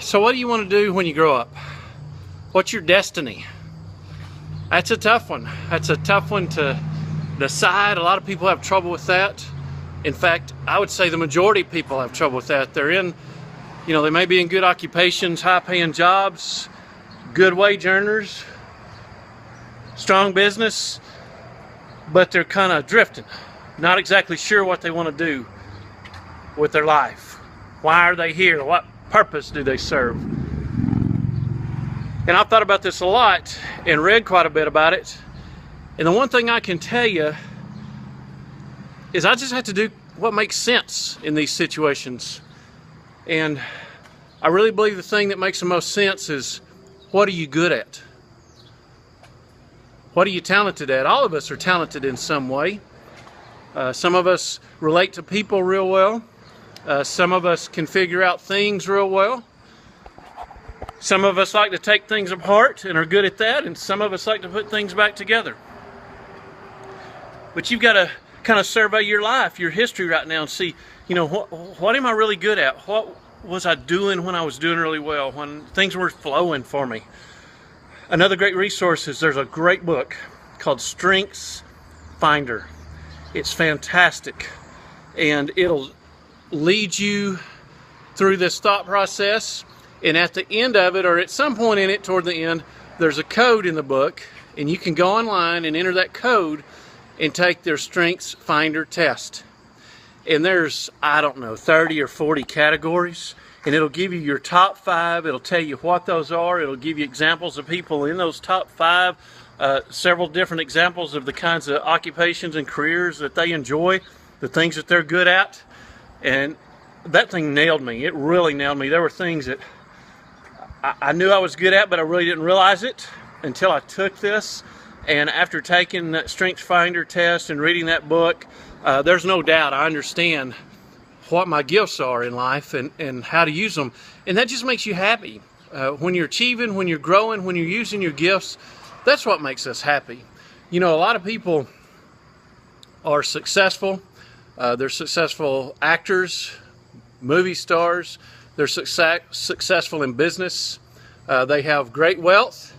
So what do you want to do when you grow up? What's your destiny? That's a tough one. That's a tough one to decide. A lot of people have trouble with that. In fact, I would say the majority of people have trouble with that. They're in, they may be in good occupations, high-paying jobs, good wage earners, strong business, but they're kind of drifting, not exactly sure what they want to do with their life. Why are they here? What purpose do they serve? And I've thought about this a lot and read quite a bit about it. And the one thing I can tell you is I just have to do what makes sense in these situations. And I really believe the thing that makes the most sense is, what are you good at? What are you talented at? All of us are talented in some way. Some of us relate to people real well. Some of us can figure out things real well. Some of us like to take things apart and are good at that, and some of us like to put things back together. But you've got to kind of survey your life, your history right now, and see, what am I really good at? What was I doing when I was doing really well, when things were flowing for me? Another great resource is there's a great book called Strengths Finder. It's fantastic, and it'll lead you through this thought process. And at the end of it, or at some point in it toward the end, there's a code in the book, and you can go online and enter that code and take their Strengths Finder test. And there's, 30 or 40 categories, and it'll give you your top 5. It'll tell you what those are. It'll give you examples of people in those top 5, several different examples of the kinds of occupations and careers that they enjoy, the things that they're good at. And that thing nailed me. It really nailed me. There were things that I knew I was good at, but I really didn't realize it until I took this. And after taking that Strengths Finder test and reading that book, there's no doubt I understand what my gifts are in life and how to use them. And that just makes you happy. When you're achieving, when you're growing, when you're using your gifts, that's what makes us happy. A lot of people are successful. They're successful actors, movie stars. They're successful in business. They have great wealth,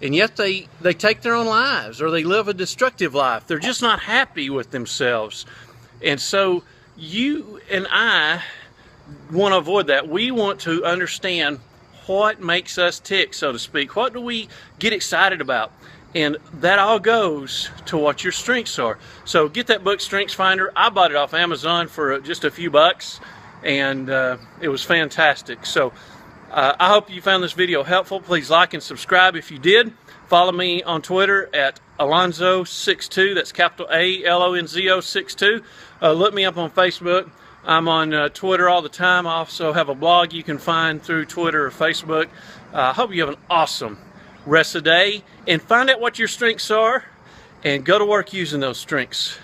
and yet they take their own lives, or they live a destructive life. They're just not happy with themselves. And so you and I want to avoid that. We want to understand what makes us tick, so to speak. What do we get excited about? And that all goes to what your strengths are. So get that book, Strengths Finder. I bought it off Amazon for just a few bucks, and it was fantastic. So I hope you found this video helpful. Please like and subscribe if you did. Follow me on Twitter at Alonzo62. That's capital A-L-O-N-Z-O 62. Look me up on Facebook. I'm on Twitter all the time. I also have a blog you can find through Twitter or Facebook. I hope you have an awesome rest of the day, and find out what your strengths are and go to work using those strengths.